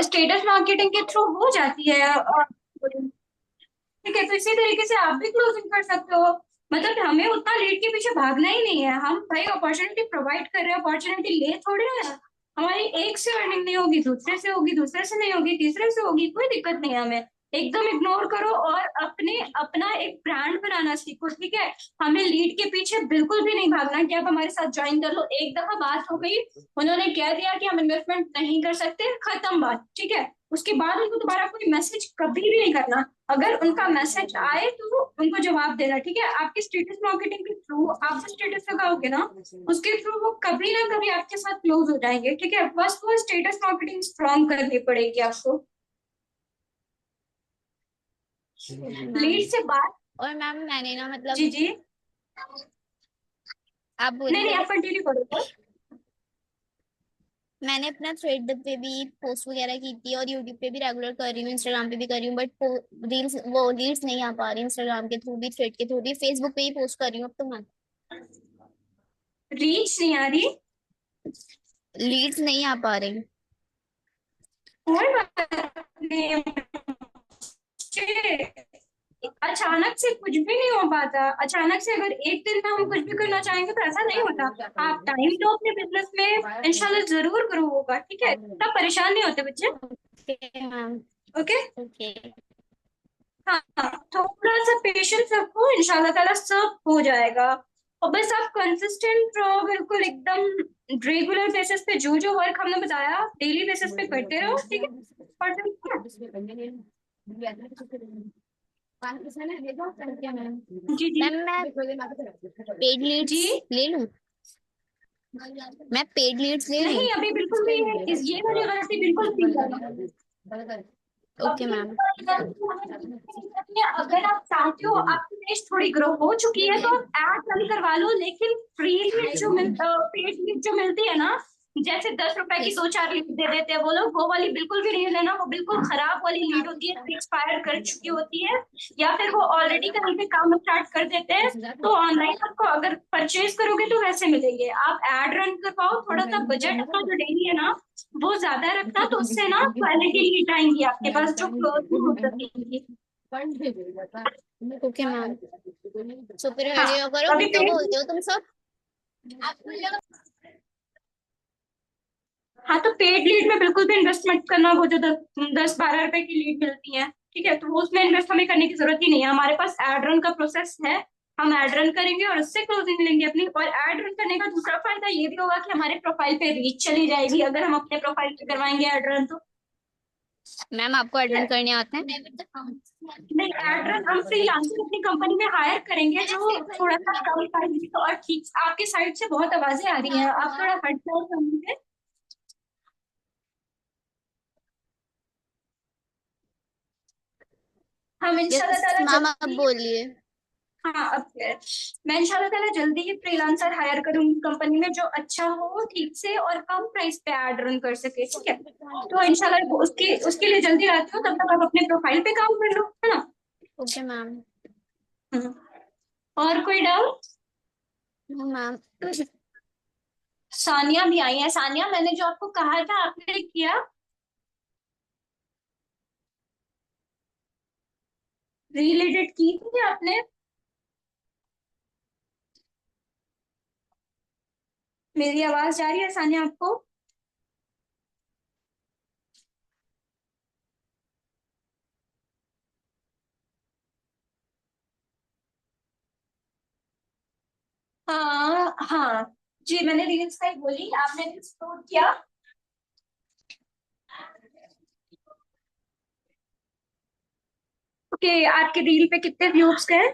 Status marketing के through हो जाती है। और ठीक है, तो इसी तरीके से आप भी क्लोजिंग कर सकते हो। मतलब हमें उतना लीड के पीछे भागना ही नहीं है। हम भाई अपॉर्चुनिटी प्रोवाइड कर रहे हैं, अपॉर्चुनिटी ले थोड़ी रहे हैं। हमारी एक से अर्निंग नहीं होगी, दूसरे से होगी, दूसरे से नहीं होगी, तीसरे से होगी, कोई दिक्कत नहीं है हमें। एकदम इग्नोर करो और अपने अपना एक ब्रांड बनाना सीखो, ठीक है। हमें लीड के पीछे बिल्कुल भी नहीं भागना कि आप हमारे साथ ज्वाइन कर लो। एक दफा बात हो गई, उन्होंने कह दिया कि हम इन्वेस्टमेंट नहीं कर सकते, खत्म बात, ठीक है। उसके बाद उनको दोबारा कोई मैसेज कभी भी नहीं करना। अगर उनका मैसेज आए तो उनको जवाब देना, ठीक है। आपके स्टेटस मार्केटिंग के थ्रू आप जो स्टेटस लगाओगे ना, उसके थ्रू वो कभी ना कभी आपके साथ क्लोज हो जाएंगे, ठीक है। बस वो स्टेटस मार्केटिंग स्ट्रॉन्ग करनी पड़ेगी आपको। Okay ma'am. लीड से बात। और मैम मैंने ना जी मतलब, जी। आप नहीं नहीं, बोलिए। आप कंटिन्यू करो तो। मैंने अपना थ्रेड पे भी पोस्ट वगैरह की थी, और यूट्यूब पे भी रेगुलर कर रही हूँ, इंस्टाग्राम पे भी कर रही हूँ, बट रील्स वो लीड्स नहीं आ पा रही। इंस्टाग्राम के थ्रू भी, थ्रेड के थ्रू भी, फेसबुक पे ही पोस्ट कर रही हूँ अब तो मैं। रीच नहीं आ रही। लीड्स नहीं आ पा रही। कोई बात नहीं। मुझे अचानक से कुछ भी नहीं हो पाता। अचानक से अगर एक दिन में हम कुछ भी करना चाहेंगे तो ऐसा नहीं होता। आप टाइम तो अपने बिजनेस में इंशाल्लाह जरूर करो, होगा, ठीक है। तब परेशान नहीं होते बच्चे। Okay ma'am. ओके। ओके। हाँ हाँ, थोड़ा सा पेशेंस रखो, इंशाल्लाह ताला सब हो जाएगा। और बस आप कंसिस्टेंट रहो, बिल्कुल एकदम रेगुलर बेसिस पे जो जो वर्क हमने बताया डेली बेसिस पे करते रहो, ठीक है। और जी जी। मैम मैं पेड जी। लीड्स ले लूँ? मैं पेड लीड्स ले लूँ? नहीं, अभी बिल्कुल भी ये वाली गलती बिल्कुल नहीं करना। ओके अभी मैम। अगर आप चाहते हो, आपकी पेज थोड़ी ग्रो हो चुकी है तो आप ऐड रन करवा लो। लेकिन फ्री लीड जो पेड लीड जो मिलती है ना, जैसे 10 रुपए की यस। दो चार लीड दे देते हैं वो लोग, वो वाली बिल्कुल भी नहीं लेना। वो बिल्कुल खराब वाली लीड होती है, एक्सपायर कर चुकी होती है, या फिर वो ऑलरेडी कहीं पे काम स्टार्ट कर देते हैं। तो ऑनलाइन आपको अगर परचेज करोगे तो वैसे मिलेंगे। आप एड रन करवाओ, थोड़ा सा बजट अपना जो डेली है ना वो ज्यादा रखना, तो उससे ना क्वालिटी लीड आएंगी आपके पास जो क्लोज भी हो सकेंगी। Okay ma'am. सो फिर हाँ। हरियो करो, अभी कितना पेड। बोलते हो तुम सब? हाँ, तो पेड लीड में बिल्कुल भी इन्वेस्ट मत करना। वो जो 10-12 रुपए की लीड मिलती है, ठीक है, तो वो उसमें इन्वेस्ट हमें करने की जरूरत ही नहीं है। हमारे पास एड रन का प्रोसेस है। हम एड रन करेंगे और उससे क्लोजिंग लेंगे अपनी। और एड रन करने का दूसरा फायदा ये भी होगा कि हमारे प्रोफाइल पे रीच चली जाएगी अगर हम अपने प्रोफाइल पे करवाएंगे एड रन तो। मैम आपको ठीक अटेंड है। करने आते हैं? नहीं, एड रन हम फ्रीलांसर अपनी कंपनी में हायर करेंगे जो थोड़ा सा कम प्राइस। और ठीक, आपके साइड से बहुत आवाजें आ रही हैं, आप थोड़ा हट जाओ सामने से। हम इंशाल्लाह यस ताला मैम, आप जल्दी। बोलिए। हाँ, अब मैं इंशाल्लाह ताला जल्दी ही फ्रीलांसर हायर करूंगी कंपनी में जो अच्छा हो, ठीक से और कम प्राइस पे ऐड रन कर सके, ठीक है। तो इंशाल्लाह उसके उसके लिए जल्दी आती हूँ, तब तक आप अपने प्रोफाइल पे काम कर लो, है ना। Okay ma'am. हम्म। और कोई डाउट? मैम सानिया भी आई है। सानिया, मैंने जो आपको कहा था आपने किया? रिलेटेड की थी आपने? मेरी आवाज जा रही है सानिया आपको? हाँ हाँ। जी, मैंने रील्स का ही बोली, आपने रील्स अपलोड किया? ओके, आपके रील पे कितने व्यूज गए?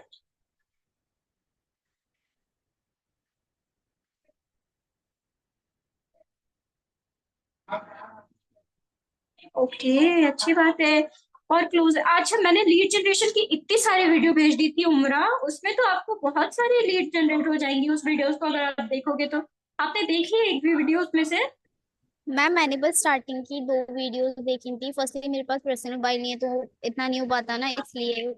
ओके, अच्छी बात है। और क्लोज, अच्छा, मैंने लीड जनरेशन की इतनी सारी वीडियो भेज दी थी उमरा, उसमें तो आपको बहुत सारी लीड जनरेट हो जाएंगी उस वीडियोस को अगर आप देखोगे तो। आपने देखी है एक भी वीडियो उसमें से? मैम मैंने बस स्टार्टिंग की 2 वीडियोस देखी थी। फर्स्टली मेरे पास पर्सनल मोबाइल नहीं है, तो इतना नहीं हो पाता ना, इसलिए।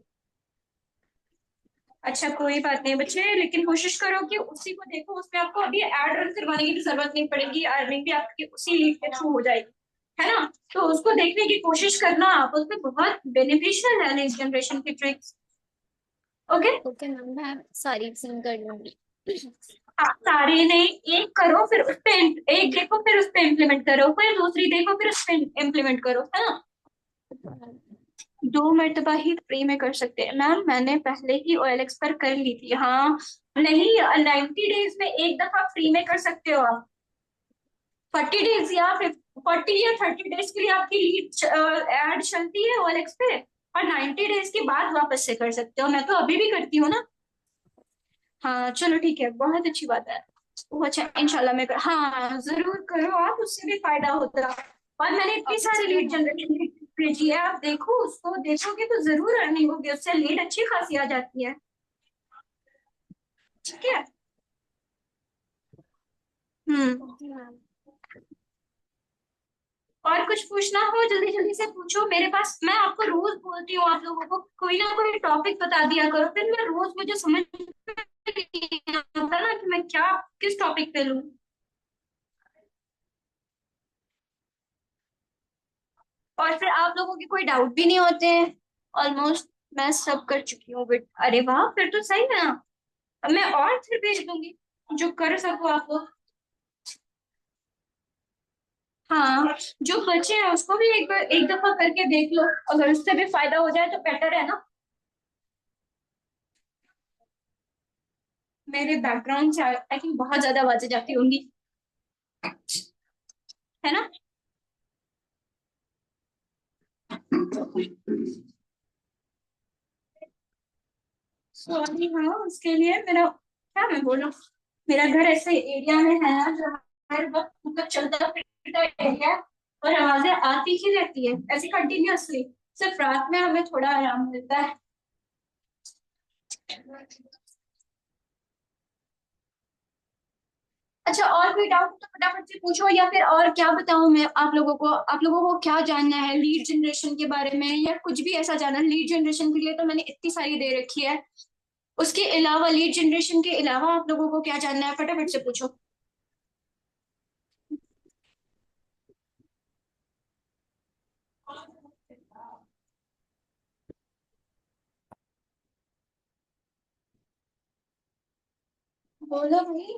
अच्छा, कोई बात नहीं बच्चे, लेकिन कोशिश करो कि उसी को देखो। उसमें आपको अभी ऐड रन करवाने की भी जरूरत नहीं पड़ेगी, अर्निंग भी आपकी उसी लीड के थ्रू हो जाएगी, है ना। तो उसको देखने की कोशिश करना आप, उसमें बहुत बेनिफिशियल है इस जनरेशन की ट्रिक्स। ओके। ओके मैम, मैं सारी सीन कर लूंगी। आप सारे नहीं, एक करो फिर उस पे, एक देखो फिर उस पे इम्प्लीमेंट करो, फिर दूसरी देखो फिर उस पे इम्प्लीमेंट करो, है ना। 2 मरतबा ही फ्री में कर सकते हैं मैम, मैंने पहले ही OLX पर कर ली थी। हाँ, नहीं, 90 डेज में एक दफा फ्री में कर सकते हो आप। 40 डेज या फिर 40 या 30 डेज के लिए आपकी लीड एड चलती है OLX पे, और 90 डेज के बाद वापस से कर सकते हो। मैं तो अभी भी करती हूँ ना। हाँ चलो ठीक है, बहुत अच्छी बात है। वो अच्छा, इंशाल्लाह मैं हाँ जरूर करो आप, उससे भी फायदा होता है। और मैंने इतनी ओके सारी चलो लीड मैम। जनरेशन भेजी है, आप देखो, उसको देखोगे तो जरूर अर्निंग होगी उससे, लीड अच्छी खासी आ जाती है। ठीक है। हम्म। Okay ma'am. और कुछ पूछना हो जल्दी जल्दी से पूछो मेरे पास, मैं आपको रोज बोलती हूँ आप लोगों को कोई ना कोई टॉपिक बता दिया करो, फिर मैं रोज, मुझे समझ नहीं आता ना कि मैं क्या, किस टॉपिक पे लूँ। और फिर आप लोगों के कोई डाउट भी नहीं होते हैं। ऑलमोस्ट मैं सब कर चुकी हूँ बट, अरे वाह, फिर तो सही है ना। अब मैं और फिर भेज दूंगी जो कर सको आप लोग। हाँ, जो बचे हैं उसको भी एक बार, एक दफा करके देख लो, अगर उससे भी फायदा हो जाए तो बेटर है ना। मेरे बैकग्राउंड से आई थिंक बहुत ज्यादा आवाजें जाती होंगी, है ना। सॉरी, हाँ उसके लिए मेरा, क्या मैं बोलूं, मेरा घर ऐसे एरिया में है ना जो हर वक्त मतलब चलता फिरता एरिया है, और आवाजें आती ही रहती है ऐसे कंटिन्यूअसली। सिर्फ रात में हमें थोड़ा आराम मिलता है। अच्छा, और कोई डाउट तो फटाफट से पूछो, या फिर और क्या बताऊं मैं आप लोगों को, आप लोगों को क्या जानना है लीड जनरेशन के बारे में, या कुछ भी ऐसा जानना है लीड जनरेशन के लिए, तो मैंने इतनी सारी दे रखी है। उसके अलावा, लीड जनरेशन के अलावा आप लोगों को क्या जानना है, फटाफट से पूछो। बोलो भाई।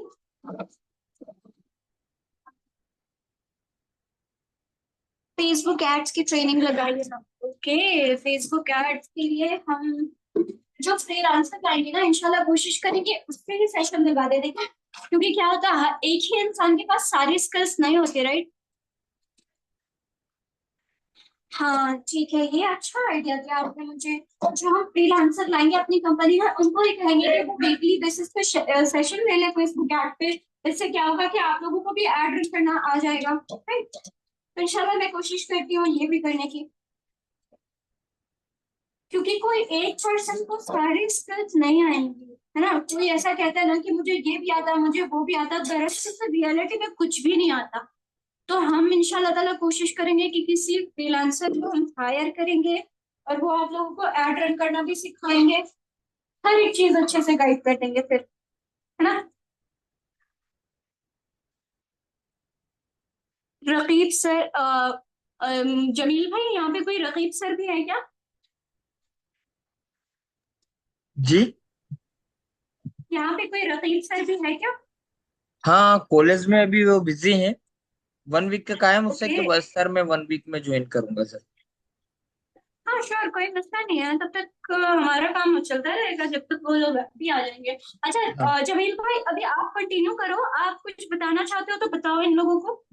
फेसबुक एड्स की ट्रेनिंग लगाइए ना। ओके, फेसबुक एड्स के लिए हम जो फ्रीलांसर लाएंगे ना, इंशाल्लाह कोशिश करेंगे उससे ही सेशन लगा दे देंगे, क्योंकि क्या होता है, एक ही इंसान के पास सारी स्किल्स नहीं होती, राइट। हाँ ठीक है, ये अच्छा आइडिया दिया आपने मुझे। और जो हम फ्रीलांसर लाएंगे अपनी कंपनी में, उनको ही कहेंगे कि वो वीकली बेसिस पे सेशन ले ले फेसबुक ऐड पे। इससे क्या होगा कि आप लोगों को भी ऐड रन करना आ जाएगा, राइट। तो इंशाल्लाह मैं कोशिश करती हूँ ये भी करने की, क्योंकि कोई एक पर्सन को सारी स्किल्स नहीं आएंगी, है ना। कोई ऐसा कहता है ना कि मुझे ये भी आता है, मुझे वो भी आता है, दरअसल से रियलिटी में कुछ भी नहीं आता। तो हम इंशाल्लाह ताला कोशिश करेंगे कि किसी फ्रीलांसर को हम हायर करेंगे, और वो आप लोगों को एड रन करना भी सिखाएंगे, हर एक चीज अच्छे से गाइड कर देंगे फिर, है ना। रकीब सर, जमील भाई, यहाँ पे कोई रकीब सर भी है क्या? जी। यहाँ पे कोई रकीब सर भी है क्या? हाँ, कॉलेज में अभी वो बिजी हैं। 1 वीक का कहा है मुझसे ओके। कि बस सर मैं 1 वीक में ज्वाइन करूंगा सर। हाँ श्योर, कोई मसला नहीं है, तब तक हमारा काम चलता रहेगा जब तक वो लोग भी आ जाएंगे। अच्छा, हाँ जमील भाई अभी आप कंटिन्यू करो, आप कुछ बताना चाहते हो तो बताओ इन लोगों को।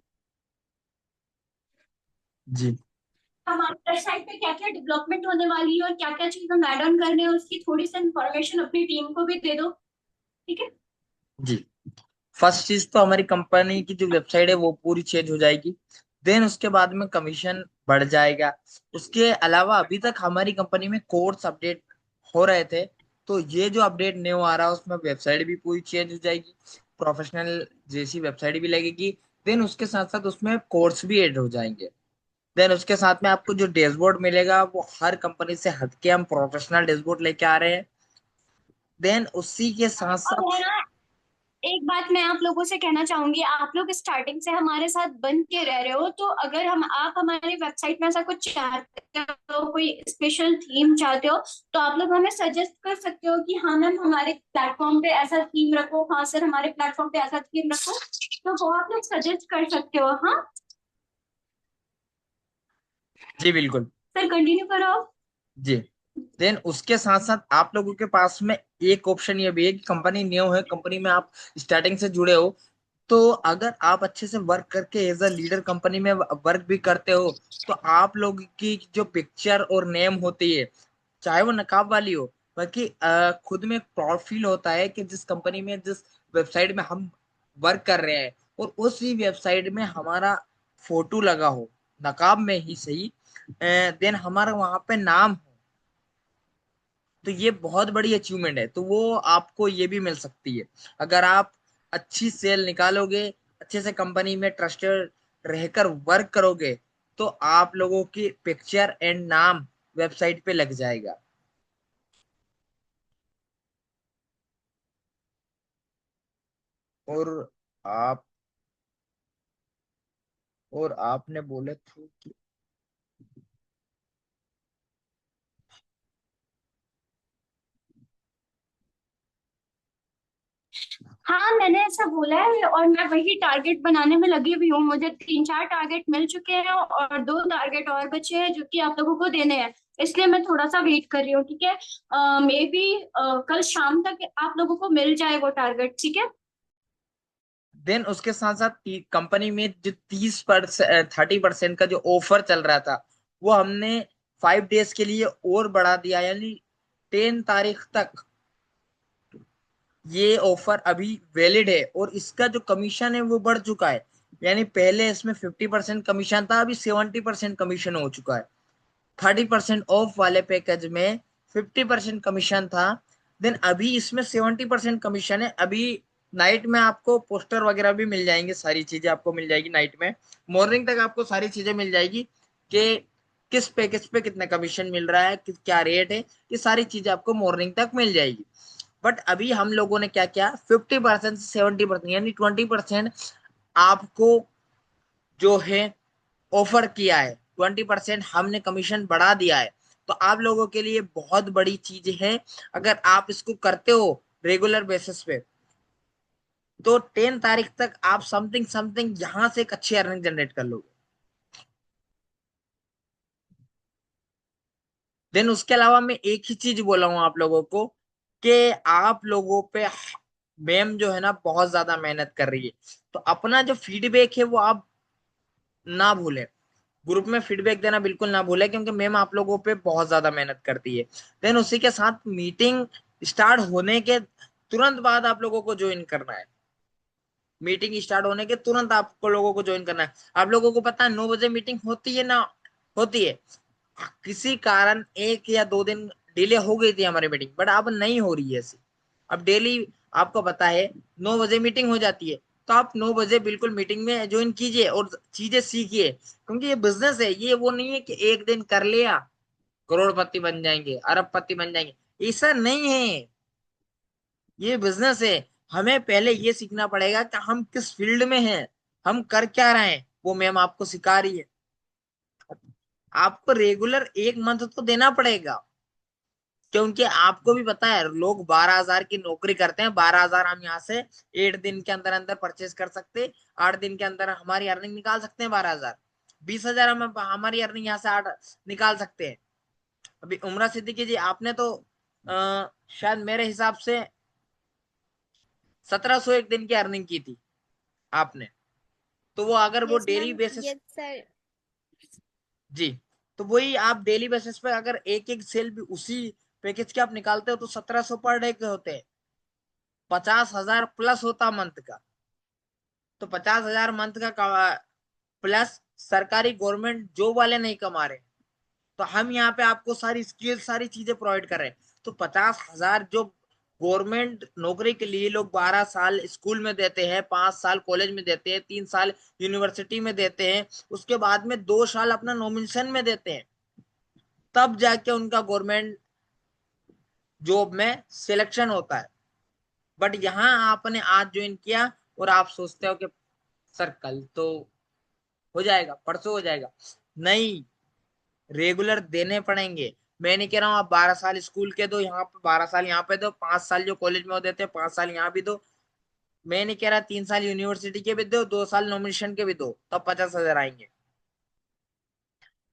जी। हमारे वेबसाइट पे क्या क्या डेवलपमेंट होने वाली है और क्या क्या चीज हम ऐड ऑन करने हैं, उसकी थोड़ी सी इन्फॉर्मेशन अपनी टीम को भी दे दो, ठीक है। जी। फर्स्ट चीज तो हमारी कंपनी की जो वेबसाइट है वो पूरी चेंज हो जाएगी। देन उसके बाद में कमीशन बढ़ जाएगा। उसके अलावा अभी तक हमारी कंपनी में कोर्स अपडेट हो रहे थे, तो ये जो अपडेट न्यू आ रहा है उसमें वेबसाइट भी पूरी चेंज हो जाएगी। प्रोफेशनल जैसी वेबसाइट भी लगेगी। देन उसके साथ साथ उसमें कोर्स भी ऐड हो जाएंगे। देन उसके साथ में आपको जो डैशबोर्ड मिलेगा वो हर कंपनी से हटके हम प्रोफेशनल डैशबोर्ड लेके आ रहे हैं। देन उसी के साथ अब है साथ ना, एक बात मैं आप लोगों से कहना चाहूंगी, आप लोग स्टार्टिंग से हमारे साथ बन के रह रहे हो, तो अगर हम आप हमारी वेबसाइट में ऐसा कुछ चाहते हो, कोई स्पेशल थीम चाहते हो, तो आप लोग हमें सजेस्ट कर सकते हो कि हाँ मैम हमारे प्लेटफॉर्म पे ऐसा थीम रखो, हाँ सर हमारे प्लेटफॉर्म पे ऐसा थीम रखो, तो वो आप लोग सजेस्ट कर सकते हो। हाँ जी बिल्कुल। सर, कंटिन्यू करो। जी। देन उसके साथ साथ आप लोगों के पास में एक ऑप्शन ये भी है कि कंपनी न्यू है, कंपनी में आप स्टार्टिंग से जुड़े हो, तो अगर आप अच्छे से वर्क करके एज अ लीडर कंपनी में वर्क भी करते हो, तो आप लोग की जो पिक्चर और नेम होती है, चाहे वो नकाब वाली हो, बल्कि खुद में प्राउड फील होता है कि जिस कंपनी में, जिस वेबसाइट में हम वर्क कर रहे हैं, और उसी वेबसाइट में हमारा फोटो लगा हो, नकाब में ही सही, देन हमारा वहां पे नाम हो, तो ये बहुत बड़ी अचीवमेंट है। तो वो आपको ये भी मिल सकती है अगर आप अच्छी सेल निकालोगे, अच्छे से कंपनी में ट्रस्टेड रहकर वर्क करोगे, तो आप लोगों की पिक्चर एंड नाम वेबसाइट पे लग जाएगा। और आप और आपने बोले थे कि हाँ मैंने ऐसा बोला है, और मैं वही टारगेट बनाने में लगी हुई हूँ। मुझे 3-4 टारगेट मिल चुके हैं और 2 टारगेट और बचे हैं जो कि आप लोगों को देने हैं। इसलिए मैं थोड़ा सा वेट कर रही हूँ, ठीक है। मे बी कल शाम तक आप लोगों को मिल जाए वो टारगेट, ठीक है। देन उसके साथ साथ कंपनी में जो 30%, 30% का जो ऑफर चल रहा था, वो हमने 5 डेज के लिए और बढ़ा दिया, यानी 10 तारीख तक ये ऑफर अभी वैलिड है। और इसका जो कमीशन है वो बढ़ चुका है, यानी पहले इसमें 50% कमीशन था, अभी 70% कमीशन हो चुका है। 30% ऑफ वाले पैकेज में 50% कमीशन था, देन अभी इसमें 70% कमीशन है। अभी नाइट में आपको पोस्टर वगैरह भी मिल जाएंगे, सारी चीजें आपको मिल जाएगी नाइट में, मॉर्निंग तक आपको सारी चीजें मिल जाएगी कि किस पैकेज पे कितना कमीशन मिल रहा है, क्या रेट है, ये सारी चीजें आपको मॉर्निंग तक मिल जाएगी। बट अभी हम लोगों ने क्या किया, 50% से 70% यानी 20% आपको जो है ऑफर किया है, 20% हमने कमीशन बढ़ा दिया है। तो आप लोगों के लिए बहुत बड़ी चीज है, अगर आप इसको करते हो रेगुलर बेसिस पे, तो 10 तारीख तक आप समथिंग समथिंग यहां से एक अच्छी अर्निंग जनरेट कर लोगे। देन उसके अलावा मैं एक ही चीज बोला हूँ आप लोगों को कि आप लोगों पे मैम जो है ना बहुत ज्यादा मेहनत कर रही है, तो अपना जो फीडबैक है वो आप ना भूलें, ग्रुप में फीडबैक देना बिल्कुल ना भूलें, क्योंकि मैम आप लोगों पे बहुत ज्यादा मेहनत करती है। देन उसी के साथ मीटिंग स्टार्ट होने के तुरंत बाद आप लोगों को ज्वाइन करना है, मीटिंग स्टार्ट होने के तुरंत आपको लोगों को ज्वाइन करना है। आप लोगों को पता है 9 बजे मीटिंग होती है ना, होती है। किसी कारण 1 या 2 दिन डिले हो गई थी हमारी मीटिंग, बट अब नहीं हो रही है ऐसी। अब डेली आपको पता है 9 बजे मीटिंग हो जाती है, तो आप 9 बजे बिल्कुल मीटिंग में ज्वाइन कीजिए और चीजें सीखिए, क्योंकि ये बिजनेस है, ये वो नहीं है कि एक दिन कर लिया करोड़पति बन जाएंगे, अरबपति बन जाएंगे, ऐसा नहीं है। ये बिजनेस है, हमें पहले ये सीखना पड़ेगा कि हम किस फील्ड में हैं, हम कर क्या रहे हैं, वो मैम आपको सिखा रही है। आपको रेगुलर 1 मंथ तो देना पड़ेगा, क्योंकि आपको भी पता है लोग 12,000 की नौकरी करते हैं। 12,000 हम यहाँ से 8 दिन के अंदर अंदर परचेज कर सकते, 8 दिन के अंदर हमारी अर्निंग निकाल सकते हैं 12,000। 20,000 हम हमारी अर्निंग यहाँ से 8 निकाल सकते हैं। अभी उमरा सिद्दीकी जी, आपने तो शायद मेरे हिसाब से 1700 एक दिन की अर्निंग की थी आपने, तो वो अगर वो yes daily ma'am, basis, yes sir. जी, तो वही आप डेली बेसिस पे अगर एक एक सेल भी उसी पैकेज के आप निकालते हो, तो 1700 पर डे के होते हैं, 50,000 प्लस होता मंथ का। तो 50,000 मंथ का प्लस सरकारी गवर्नमेंट जॉब वाले नहीं कमा रहे, तो हम यहाँ पे आपको सारी स्किल सारी चीजें प्रोवाइड कर रहे हैं। तो 50,000 जो गवर्नमेंट नौकरी के लिए लोग 12 साल स्कूल में देते हैं, 5 साल कॉलेज में देते हैं, 3 साल यूनिवर्सिटी में देते हैं, उसके बाद में 2 साल अपना नॉमिनेशन में देते हैं, तब जाके उनका गवर्नमेंट जॉब में सिलेक्शन होता है। बट यहाँ आपने आज ज्वाइन किया और आप सोचते हो कि सर कल तो हो जाएगा, परसों हो जाएगा। नहीं, रेगुलर देने पड़ेंगे। मैं नहीं कह रहा हूँ आप 12 साल स्कूल के दो, यहाँ पे 12 साल यहाँ पे दो, 5 साल जो कॉलेज में वो देते हैं 5 साल यहाँ भी दो। मैं नहीं कह रहा 3 साल यूनिवर्सिटी के भी दो, 2 साल नॉमिनेशन के भी दो, तब 50,000 आएंगे।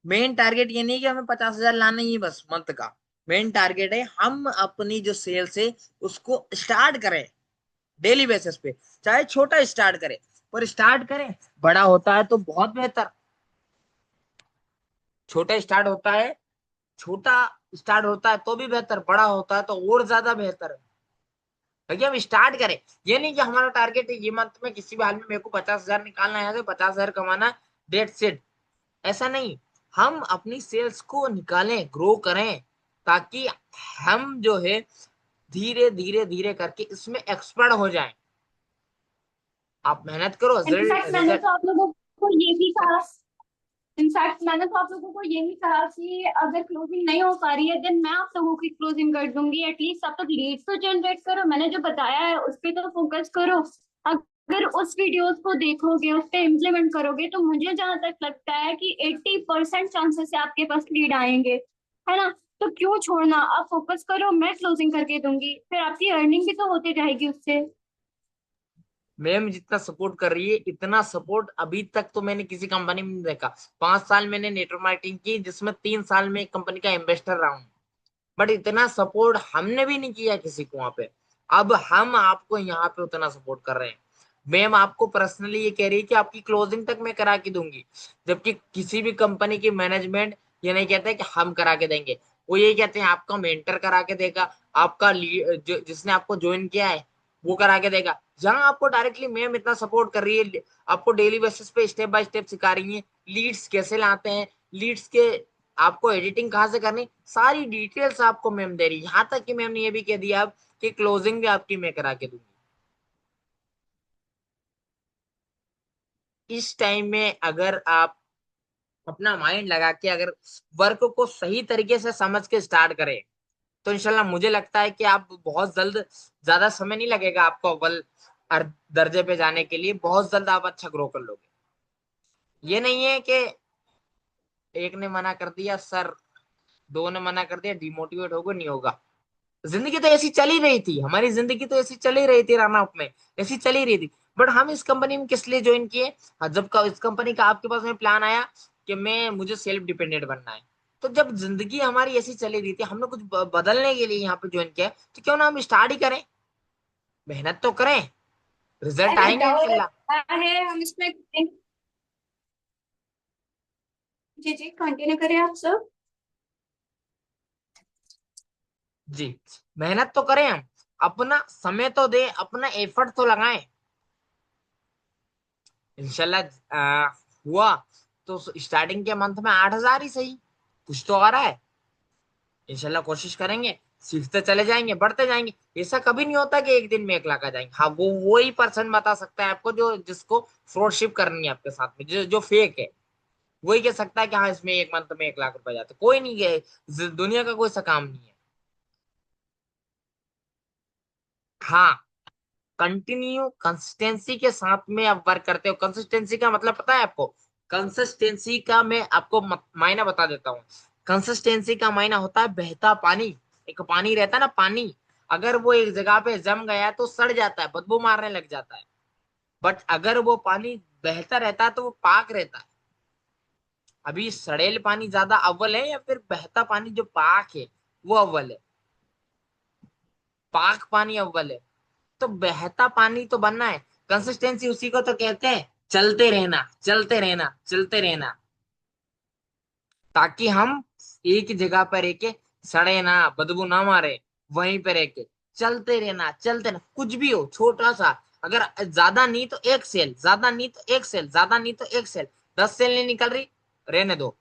मेन टारगेट ये नहीं कि हमें 50,000 लाना ही बस मंथ का। मेन टारगेट है हम अपनी जो सेल्स है उसको स्टार्ट करें डेली बेसिस पे, चाहे छोटा स्टार्ट करें, पर स्टार्ट करें। बड़ा होता है तो बहुत बेहतर, छोटा स्टार्ट होता है, छोटा स्टार्ट होता है तो भी बेहतर, बड़ा होता है तो और ज्यादा बेहतर है। भैया हम स्टार्ट करें। ये नहीं कि हमारा टारगेट है ये मंथ में किसी भी हाल में मेरे को 50,000 निकालना है, यहाँ से 50,000 कमाना, डेट सेट। ऐसा नहीं, हम अपनी सेल्स को निकालें, ग्रो करें, ताकि हम जो है धीरे धीरे धीरे करके इसमें एक्सपर्ट हो जाएं। आप मेहनत करो, इनफैक्ट मैंने रिजल्ट। तो आप लोगों को ये भी कहा इनफैक्ट मैंने तो आप लोगों को ये भी कहा कि अगर क्लोजिंग नहीं हो पा रही है देन मैं आप लोगों की क्लोजिंग कर दूंगी। एटलीस्ट तब तक लीड्स तो जनरेट करो, मैंने जो बताया है उस पर तो फोकस करो। अगर उस वीडियोस को देखोगे, उस पर इम्प्लीमेंट करोगे, तो मुझे जहां तक लगता है कि 80% चांसेस है आपके पास लीड आएंगे, है ना। तो क्यों छोड़ना, आप फोकस करो, मैं क्लोजिंग करके दूंगी, फिर आपकी अर्निंग भी तो होती रहेगी उससे। मैम जितना सपोर्ट कर रही है, इतना सपोर्ट अभी तक तो मैंने किसी कंपनी में नहीं देखा। 5 साल मैंने नेटवर्क मार्केटिंग की, जिसमें 3 साल में एक कंपनी का इन्वेस्टर रहा हूँ, बट इतना सपोर्ट हमने भी नहीं किया किसी को वहां पे। अब हम आपको यहाँ पे उतना सपोर्ट कर रहे हैं। मैम आपको पर्सनली ये कह रही है कि आपकी क्लोजिंग तक मैं करा के दूंगी, जबकि किसी भी कंपनी की मैनेजमेंट ये नहीं कहते कि हम करा के देंगे। वो ये कहते हैं आपका मेंटर करा के देगा, आपका जिसने आपको ज्वाइन किया है वो करा के देगा। जहां आपको डायरेक्टली मैम इतना सपोर्ट कर रही है, आपको डेली बेसिस पे स्टेप बाय स्टेप सिखा रही है, लीड्स कैसे लाते हैं, लीड्स के आपको एडिटिंग कहाँ से करनी, सारी डिटेल्स आपको मैम दे रही है। यहाँ तक कि मैम ने ये भी कह दिया अब कि क्लोजिंग भी आपकी मैं करा के दूंगी। इस टाइम में अगर आप अपना माइंड लगा के अगर वर्क को सही तरीके से समझ के स्टार्ट करें, तो इंशाल्लाह मुझे लगता है कि आप बहुत जल्द, ज्यादा समय नहीं लगेगा आपको अव्वल दर्जे पे जाने के लिए, बहुत जल्द आप अच्छा ग्रो कर लोगे। ये नहीं है कि एक ने मना कर दिया सर, दो ने मना कर दिया डिमोटिवेट होगा, नहीं होगा। जिंदगी तो ऐसी चल ही रही थी, हमारी जिंदगी तो ऐसी चल ही रही थी रन में, ऐसी चल ही रही थी। बट हम इस कंपनी में किस लिए ज्वाइन किए? हाँ, जब का इस कंपनी का आपके पास में प्लान आया कि मैं मुझे सेल्फ डिपेंडेंट बनना है, तो जब जिंदगी हमारी ऐसी चली रही थी, हमने कुछ बदलने के लिए यहाँ पे ज्वाइन किया, तो क्यों ना हम स्टार्ट ही करें, मेहनत तो करें, रिजल्ट अगर आएंगे डाउट इंशाल्लाह। है हम इसमें, जी जी कंटिन्यू करें आप सब। जी, मेहनत तो करें हम, अपना समय तो दे, अपना एफर्ट तो लगाएं। इंशाल्लाह हुआ तो स्टार्टिंग के मंथ में 8,000 ही सही, कुछ तो आ रहा है। इंशाल्लाह कोशिश करेंगे, सीखते चले जाएंगे, बढ़ते जाएंगे। ऐसा कभी नहीं होता कि एक दिन में 1 लाख आ जाएंगे। हाँ, वो वही पर्सन बता सकता है आपको जो जिसको फ्रॉडशिप करनी है आपके साथ में, जो फेक है, वही कह सकता है कि हाँ इसमें एक मंथ में 1 लाख रुपए जाते। कोई नहीं है, दुनिया का कोई सा काम नहीं है। हाँ, कंटिन्यू कंसिस्टेंसी के साथ में आप वर्क करते हो। कंसिस्टेंसी का मतलब पता है आपको? कंसिस्टेंसी का मैं आपको मायना बता देता हूँ। कंसिस्टेंसी का मायना होता है बहता पानी। एक पानी रहता है ना, पानी अगर वो एक जगह पे जम गया है तो सड़ जाता है, बदबू मारने लग जाता है। बट अगर वो पानी बहता रहता है तो वो पाक रहता है। अभी सड़ेल पानी ज्यादा अव्वल है या फिर बहता पानी जो पाक है वो अव्वल है? पाक पानी अव्वल है। तो बहता पानी तो बनना है। कंसिस्टेंसी उसी को तो कहते हैं, चलते रहना, चलते रहना, चलते रहना, ताकि हम एक जगह पर रह के सड़े ना, बदबू ना मारे, वहीं पे रह के चलते रहना, चलते रहना। कुछ भी हो, छोटा सा, अगर ज्यादा नहीं तो एक सेल, ज्यादा नहीं तो एक सेल, ज्यादा नहीं तो एक सेल, 10 सेल नहीं निकल रही, रहने दो।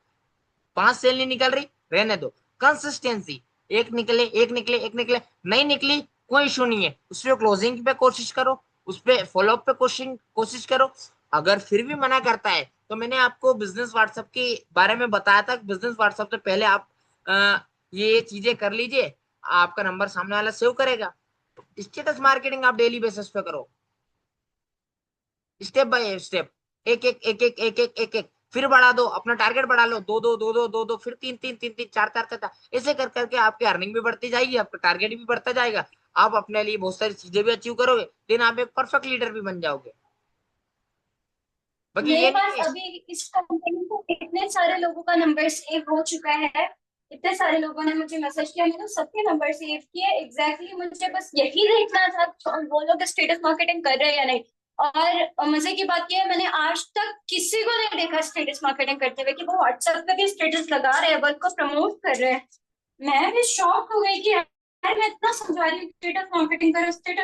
5 सेल नहीं निकल रही, रहने दो। कंसिस्टेंसी, एक निकले, एक निकले, एक निकले, नहीं निकली, कोई इशू नहीं है, उस पर क्लोजिंग पे कोशिश करो, उस पर फॉलोअप पे कोशिश कोशिश करो। अगर फिर भी मना करता है तो मैंने आपको बिजनेस व्हाट्सएप के बारे में बताया था। बिजनेस व्हाट्सएप से पहले आप ये चीजें कर लीजिए, आपका नंबर सामने वाला सेव करेगा। स्टेटस मार्केटिंग आप डेली बेसिस पे करो, स्टेप बाय स्टेप, एक एक एक एक एक एक एक एक, फिर बढ़ा दो, अपना टारगेट बढ़ा लो, दो दो दो दो दो दो, फिर तीन तीन तीन तीन, चार चार चार चार, ऐसे कर करके आपकी अर्निंग भी बढ़ती जाएगी, आपका टारगेट भी बढ़ता जाएगा, आप अपने लिए बहुत सारी चीजें भी अचीव करोगे, देन आप एक परफेक्ट लीडर भी बन जाओगे। बाकी मेरे ये नहीं पास है। अभी इस कंपनी को इतने सारे लोगों का नंबर सेव हो चुका है, इतने सारे लोगों ने मुझे मैसेज किया, मैंने सबके नंबर सेव किए। एग्जैक्टली मुझे बस यही देखना था वो लोग स्टेटस मार्केटिंग कर रहे हैं या नहीं। और मजे की बात यह है, मैंने आज तक किसी को नहीं देखा स्टेटस मार्केटिंग करते हुए कि वो व्हाट्सएप पे भी स्टेटस लगा रहे हैं, वर्क को प्रमोट कर रहे हैं। मैं भी शॉक हो गई कि यार मैं इतना समझा रही हूँ स्टेटस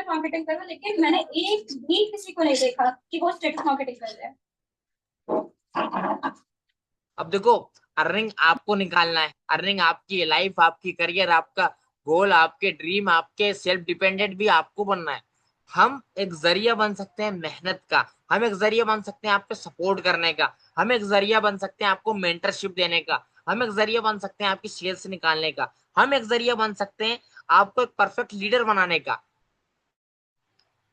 मार्केटिंग करो, लेकिन मैंने एक भी किसी को नहीं देखा कि वो स्टेटस मार्केटिंग कर रहे हैं। अब देखो, अर्निंग आपको निकालना है, अर्निंग आपकी लाइफ, आपकी करियर, आपका गोल, आपके ड्रीम, आपके सेल्फ डिपेंडेंट भी आपको बनना है। हम एक जरिया बन सकते हैं मेहनत का, हम एक जरिया बन सकते हैं आपके सपोर्ट करने का, हम एक जरिया बन सकते हैं आपको मेंटरशिप देने का, हम एक जरिया बन सकते हैं आपकी सेल्स निकालने का, हम एक जरिया बन सकते हैं आपको एक परफेक्ट लीडर बनाने का।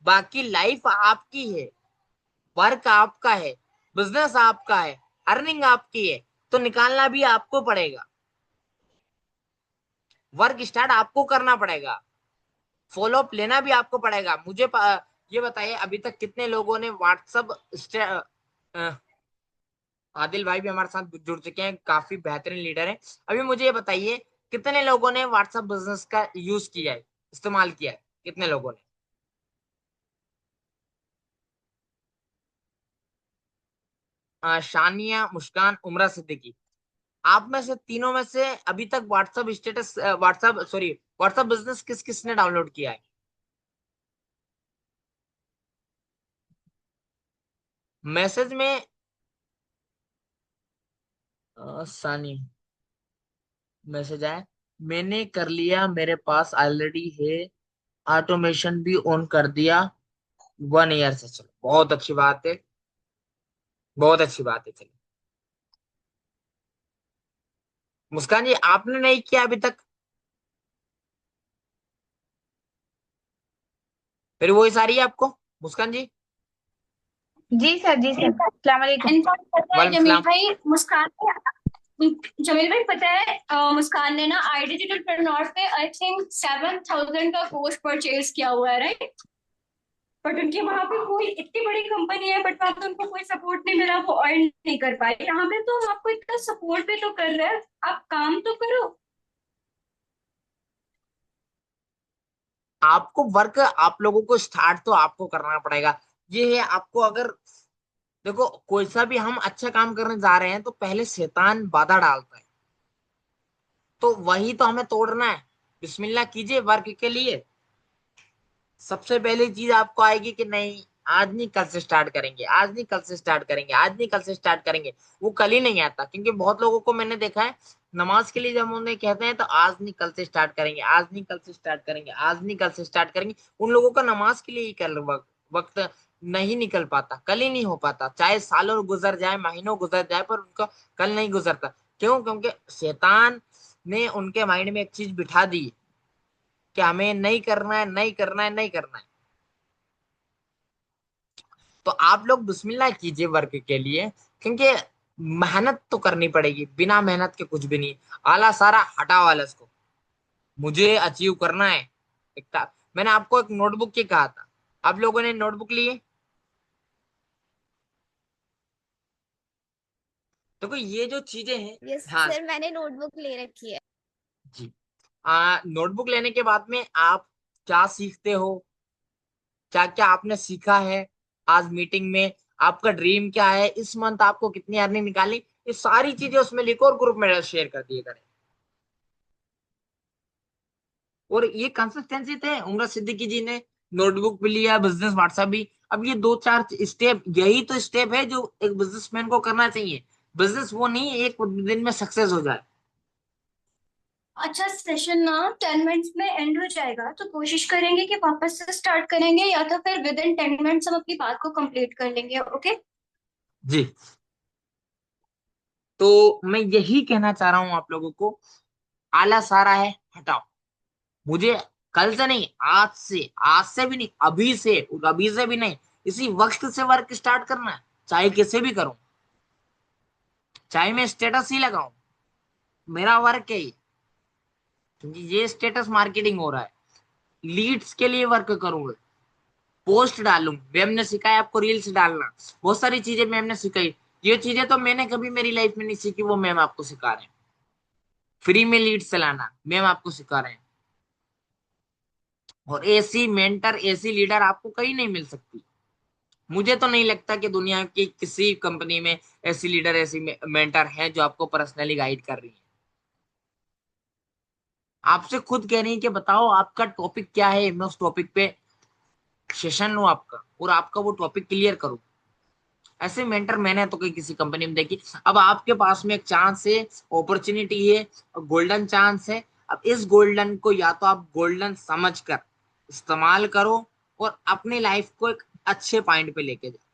बाकी लाइफ आपकी है, वर्क आपका है, बिजनेस आपका है, अर्निंग आपकी है, तो निकालना भी आपको पड़ेगा, वर्क स्टार्ट आपको करना पड़ेगा, फॉलो अप लेना भी आपको पड़ेगा। ये बताइए, अभी तक कितने लोगों ने आदिल भाई भी हमारे साथ जुड़ चुके हैं, काफी बेहतरीन लीडर हैं। अभी मुझे ये बताइए, कितने लोगों ने व्हाट्सएप बिजनेस का यूज किया है, इस्तेमाल किया है, कितने लोगों ने? शानिया, मुस्कान, उमरा, सिद्दीकी, आप में से तीनों में से अभी तक व्हाट्सएप बिजनेस किस किसने डाउनलोड किया है? मैसेज में सानी मैसेज आया, मैंने कर लिया, मेरे पास ऑलरेडी है, ऑटोमेशन भी ऑन कर दिया 1 ईयर से। चलो बहुत अच्छी बात है, बहुत अच्छी बात है। चलो मुस्कान जी, आपने नहीं किया अभी तक? फिर वही सारी है आपको, मुस्कान जी। जी सर, जी सर, अस्सलाम वालेकुम। इनफैक्ट पता है वालेकुम जमील सलाम। भाई, जमील भाई पता है, मुस्कान ने ना आई डिजिटल प्रनॉर पे आई थिंक 7,000 का कोर्स परचेज किया हुआ है, राइट? बट उनके वहां पे कोई इतनी बड़ी कंपनी है, बट वहां पे उनको कोई सपोर्ट नहीं मिला, वो अर्न नहीं कर पाए। यहाँ पे तो हम आपको इतना सपोर्ट भी तो कर रहे हैं, आप काम तो करो। आपको वर्क, आप लोगों को स्टार्ट तो आपको करना पड़ेगा। ये है आपको, अगर देखो कोई सा भी हम अच्छा काम करने जा रहे हैं तो पहले शैतान बाधा डालता है, तो वही तो हमें तोड़ना है। बिस्मिल्लाह कीजिए वर्क के लिए। सबसे पहली चीज आपको आएगी कि नहीं, आज नहीं कल से स्टार्ट करेंगे, आज नहीं कल से स्टार्ट करेंगे, आज नहीं कल से स्टार्ट करेंगे। वो कल ही नहीं आता, क्योंकि बहुत लोगों को मैंने देखा है, नमाज के लिए जब उन्हें कहते हैं तो आज नहीं कल से स्टार्ट करेंगे, आज नहीं कल से स्टार्ट करेंगे, आज नहीं कल से स्टार्ट करेंगे। उन लोगों का नमाज के लिए ही कल वक्त नहीं निकल पाता, कल ही नहीं हो पाता, चाहे सालों गुजर जाए, महीनों गुजर जाए, पर उनका कल नहीं गुजरता। क्यों? क्योंकि शैतान ने उनके माइंड में एक चीज बिठा दी कि हमें नहीं करना है, नहीं करना है, नहीं करना है। तो आप लोग बिस्मिल्लाह कीजिए वर्क के लिए, क्योंकि मेहनत तो करनी पड़ेगी, बिना मेहनत के कुछ भी नहीं। आला सारा हटाओ आलस को, मुझे अचीव करना है। मैंने आपको एक नोटबुक की कहा था, आप लोगों ने नोटबुक ली है? देखो ये जो चीजें हैं, यस हाँ सर, मैंने नोटबुक ले रखी है। जी, नोटबुक लेने के बाद में आप क्या सीखते हो, क्या क्या आपने सीखा है आज मीटिंग में, आपका ड्रीम क्या है, इस मंथ आपको कितनी अर्निंग निकालनी, ये सारी चीजें उसमें लिखो और ग्रुप में शेयर कर दिए करें। और ये कंसिस्टेंसी थे, उमरा सिद्दीकी जी ने नोटबुक भी लिया, बिजनेस व्हाट्सएप भी। अब ये दो चार स्टेप, यही तो स्टेप है जो एक बिजनेसमैन को करना चाहिए। बिजनेस वो नहीं है एक दिन में सक्सेस हो जाए। अच्छा, सेशन ना 10 मिनट्स में एंड हो जाएगा, तो कोशिश करेंगे कि वापस से स्टार्ट करेंगे, या तो फिर विद इन 10 मिनट्स हम अपनी बात को कंप्लीट कर लेंगे। ओके? जी, तो मैं यही कहना चाह रहा हूं आप लोगों को, आला सारा है हटाओ, मुझे कल से नहीं, आज से भी नहीं, अभी से भी नहीं, इसी वक्त से वर्क स्टार्ट करना है, चाहे कैसे भी करूं, चाहे मैं स्टेटस ही लगाऊं, मेरा वर्क है ये, क्योंकि ये स्टेटस मार्केटिंग हो रहा है। लीड्स के लिए वर्क करूंगा, पोस्ट डालूं, मैम ने सिखाया आपको रील्स डालना, बहुत सारी चीजें मैम ने सिखाई। ये चीजें तो मैंने कभी मेरी लाइफ में नहीं सीखी, वो मैम आपको सिखा रहे हैं। फ्री में लीड्स चलाना मैम आपको सिखा रहे हैं। और ऐसी मेंटर, ऐसी लीडर आपको कहीं नहीं मिल सकती। मुझे तो नहीं लगता कि दुनिया की किसी कंपनी में ऐसी लीडर, ऐसी मेंटर है जो आपको पर्सनली गाइड कर रही है। आपसे खुद कह रही है कि बताओ आपका टॉपिक क्या है, मैं उस टॉपिक पे सेशन लूं आपका, और आपका वो टॉपिक क्लियर करूं। ऐसे मेंटर मैंने तो कहीं किसी कंपनी में देखी। अब आपके पास में एक चांस है, अपॉर्चुनिटी है, गोल्डन चांस है। अब इस गोल्डन को या तो आप गोल्डन समझकर इस्तेमाल करो और अपनी लाइफ को एक अच्छे पॉइंट पे लेके जाओ,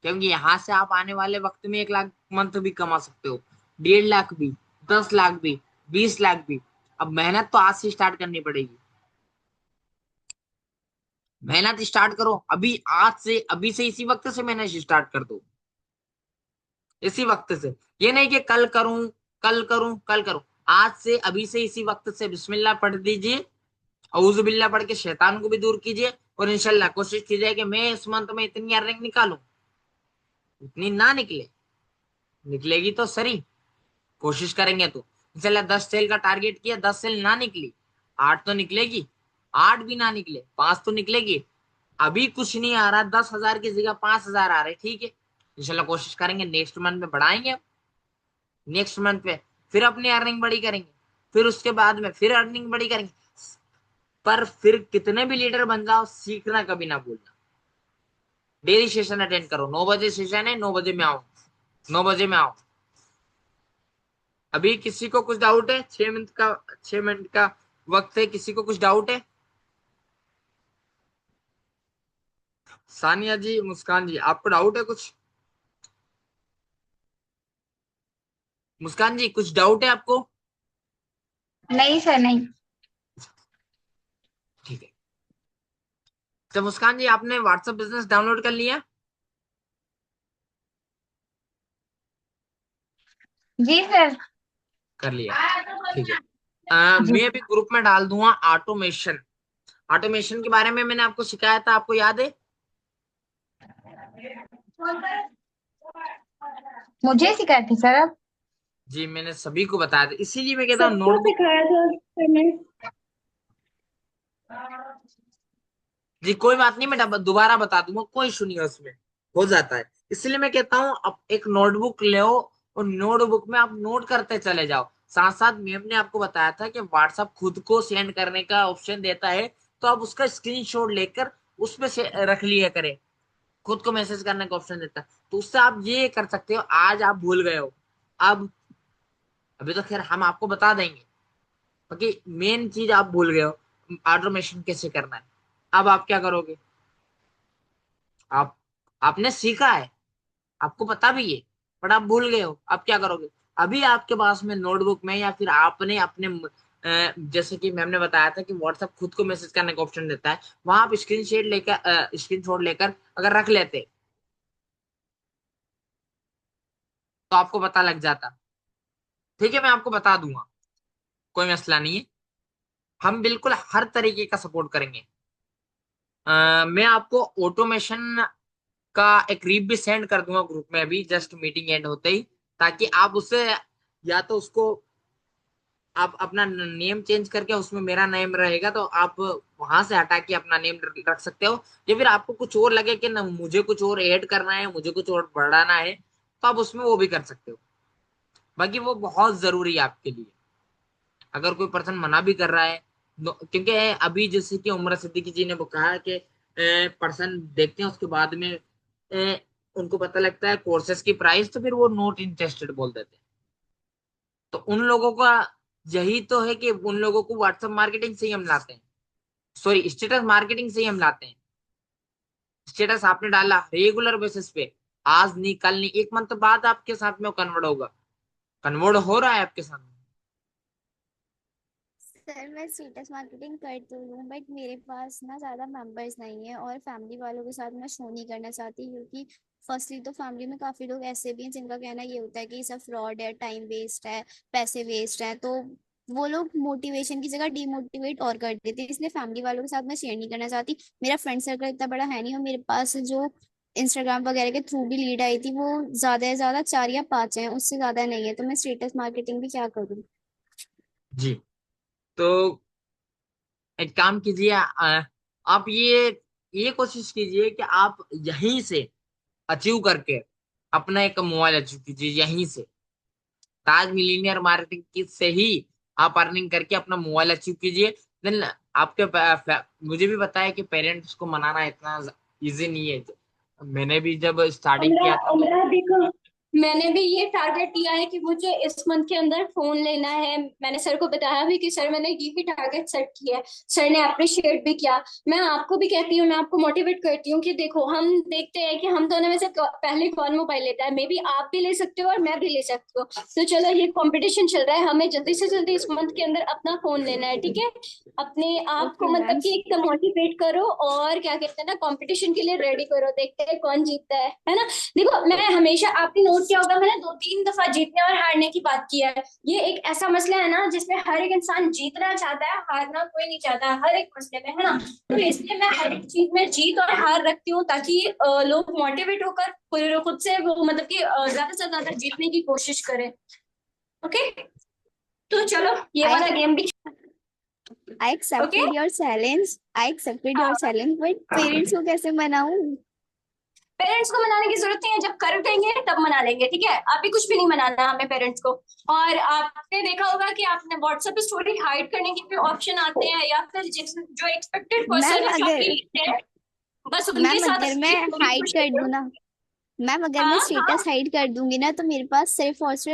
क्योंकि यहाँ से आप आने वाले वक्त में 1 लाख मंथ भी कमा सकते हो, 1.5 लाख भी, 10 लाख भी, 20 लाख भी। अब मेहनत तो आज से स्टार्ट करनी पड़ेगी। मेहनत स्टार्ट करो अभी, आज से, अभी से, इसी वक्त से मेहनत स्टार्ट कर दो, इसी वक्त से। ये नहीं कि कल करूं, कल करूं, कल करूं। आज से, अभी से, इसी वक्त से बिस्मिल्लाह पढ़ दीजिए, औज़ु बिल्लाह पढ़ के शैतान को भी दूर कीजिए, और इंशाल्लाह कोशिश कीजिए कि मैं इस मंथ में इतनी अर्निंग निकालूं। इतनी ना निकले, निकलेगी तो सही, कोशिश करेंगे तो। इंशाल्लाह 10 सेल का टारगेट किया, 10 सेल ना निकली, 8 तो निकलेगी, 8 भी ना निकले, 5 तो निकलेगी। अभी कुछ नहीं आ रहा, 10,000 की जगह 5,000 आ रहे, ठीक है, इंशाल्लाह कोशिश करेंगे नेक्स्ट मंथ में बढ़ाएंगे। नेक्स्ट मंथ पे फिर अपनी अर्निंग बड़ी करेंगे, फिर उसके बाद में फिर अर्निंग बड़ी करेंगे। पर फिर कितने भी लीडर बन जाओ, सीखना कभी ना भूलना। डेली सेशन अटेंड करो, 9 बजे सेशन है, 9 बजे में आओ, 9 बजे में आओ। अभी किसी को कुछ डाउट है? 6 मिनट का वक्त है, किसी को कुछ डाउट है? सानिया जी, मुस्कान जी, आपको डाउट है कुछ? मुस्कान जी, कुछ डाउट है आपको? नहीं सर, नहीं। ठीक है। तो मुस्कान जी, आपने व्हाट्सएप बिजनेस डाउनलोड कर लिया? जी सर। कर लिया, ठीक है। मैं जी अभी ग्रुप में डाल दूंगा ऑटोमेशन। ऑटोमेशन के बारे में मैंने आपको सिखाया था, आपको याद है? मुझे सिखाए थे सर आप? जी, मैंने सभी को बताया था, इसीलिए मैं कहता हूँ सबको नोटबुक। सिखाया था सर ने। जी कोई बात नहीं, मैं दोबारा बता दूंगा, कोई इशू नहीं है उसमें, हो जाता है। इसलिए मैं कहता हूँ अब एक नोटबुक ले, और नोटबुक में आप नोट करते चले जाओ। साथ साथ मैम ने आपको बताया था कि व्हाट्सएप खुद को सेंड करने का ऑप्शन देता है, तो आप उसका स्क्रीनशॉट लेकर उसमें से रख लिया करें। खुद को मैसेज करने का ऑप्शन देता है, तो उससे आप ये कर सकते हो। आज आप भूल गए हो, अब, अभी तो खैर हम आपको बता देंगे, बाकी मेन चीज आप भूल गए हो, ऑटोमेशन कैसे करना है। अब आप क्या करोगे? आप, आपने सीखा है, आपको पता भी है, पर आप भूल गए हो, अब क्या करोगे? अभी आपके पास में नोटबुक में, या फिर आपने अपने जैसे कि मैम ने बताया था कि व्हाट्सएप खुद को मैसेज करने का ऑप्शन देता है, वहां आप स्क्रीन शॉट लेकर अगर रख लेते, तो आपको पता लग जाता। ठीक है, मैं आपको बता दूंगा, कोई मसला नहीं है, हम बिल्कुल हर तरीके का सपोर्ट करेंगे। मैं आपको ऑटोमेशन का एक रीप भी सेंड कर दूंगा ग्रुप में, अभी जस्ट मीटिंग एंड होते ही, ताकि आप उससे, या तो उसको आप अपना नेम चेंज करके उसमें मेरा नेम रहेगा, तो आप वहां से हटा के अपना नेम रख सकते हो। या फिर आपको कुछ और लगे कि ना, मुझे कुछ और ऐड करना है, मुझे कुछ और बढ़ाना है, तो आप उसमें वो भी कर सकते हो। बाकी वो बहुत जरूरी है आपके लिए। अगर कोई पर्सन मना भी कर रहा है, क्योंकि अभी जैसे कि उमर सिद्दीकी जी ने वो कहा कि पर्सन देखते हैं, उसके बाद में उनको पता लगता है कोर्सेज की प्राइस, तो फिर वो नॉट इंटरेस्टेड बोल देते हैं। तो उन लोगों का यही तो है कि उन लोगों को व्हाट्सएप मार्केटिंग से ही हम लाते हैं, सॉरी स्टेटस मार्केटिंग से ही हम लाते हैं। स्टेटस आपने डाला रेगुलर बेसिस पे, आज नहीं, कल नहीं, 1 मंथ बाद आपके साथ में कन्वर्ट होगा, कन्वर्ट हो रहा है आपके साथ में। सर मैं स्टेटस मार्केटिंग करती हूँ बट मेरे पास ना ज़्यादा मेंबर्स नहीं है और फैमिली वालों के साथ मैं शो नहीं करना चाहती क्योंकि फर्स्टली तो फैमिली में काफ़ी लोग ऐसे भी हैं जिनका कहना ये होता है कि ये सब फ्रॉड है, टाइम वेस्ट है, पैसे वेस्ट है, तो वो लोग मोटिवेशन की जगह डीमोटिवेट और कर देते हैं, इसलिए फैमिली वालों के साथ मैं शेयर नहीं करना चाहती। मेरा फ्रेंड सर्कल इतना बड़ा है नहीं और मेरे पास जो इंस्टाग्राम वगैरह के थ्रू भी लीड आई थी वो ज़्यादा से ज़्यादा 4 या 5 हैं, उससे ज़्यादा नहीं है, तो मैं स्टेटस मार्केटिंग भी क्या करूँ। जी। तो एक काम कीजिए, आप ये कोशिश कीजिए कि आप यहीं से अचीव करके अपना एक मोबाइल अचीव कीजिए यहीं से। ताज मिलीनियर मार्केटिंग की से ही आप अर्निंग करके अपना मोबाइल अचीव कीजिए। देन आपके मुझे भी पता है कि पेरेंट्स को मनाना इतना इजी नहीं है। मैंने भी जब स्टार्टिंग हमरा किया था तो हमरा देखो, मैंने भी ये टारगेट लिया है कि मुझे इस मंथ के अंदर फोन लेना है। मैंने सर को बताया भी कि सर मैंने ये भी टारगेट सेट किया है। सर ने अप्रिशिएट भी किया। मैं आपको भी कहती हूँ, मैं आपको मोटिवेट करती हूँ कि देखो, हम देखते हैं कि हम दोनों में से पहले कौन मोबाइल लेता है। मे बी आप भी ले सकते हो और मैं भी ले सकती हूँ। तो चलो, ये कंपटीशन चल रहा है, हमें जल्दी से जल्दी इस मंथ के अंदर अपना फोन लेना है, ठीक है। अपने आप को ओके मतलब मैम। कि एकदम मोटिवेट करो और क्या कहते हैं ना, कंपटीशन के लिए रेडी करो, देखते हैं कौन जीतता है ना। देखो, मैं हमेशा, आपने नोट किया होगा, मैंने 2-3 दफा जीतने और हारने की बात की है। ये एक ऐसा मसला है ना जिसमें हर एक इंसान जीतना चाहता है, हारना कोई नहीं चाहता, हर एक मसले में, है ना। तो इसलिए मैं हर एक चीज में जीत और हार रखती हूँ ताकि लोग मोटिवेट होकर खुद से वो मतलब कि ज्यादा से ज्यादा जीतने की कोशिश करें। ओके, तो चलो ये आई वाला गेम भी। I okay, accepted your challenge, I accepted your challenge, but parents को कैसे मनाऊं। पेरेंट्स को मनाने की जरूरत नहीं है, जब कर देंगे तब मना लेंगे, ठीक है। अभी कुछ भी नहीं मनाना हमें पेरेंट्स को। और आपने देखा होगा कि आपने व्हाट्सएप पे स्टोरी हाइड करने के भी ऑप्शन आते हैं, या फिर जो एक्सपेक्टेड पर्सन मैम है जो अगर आपकी लिस्ट है, बस उनके मैम साथ अगर मैं अपनी स्टोरी को हाइड कर शेयर दूं करो। ना मैम अगर मैं हाँ हाँ, स्टेटस हाइड कर दूंगी ना तो मेरे पास सिर्फ और सिर्फ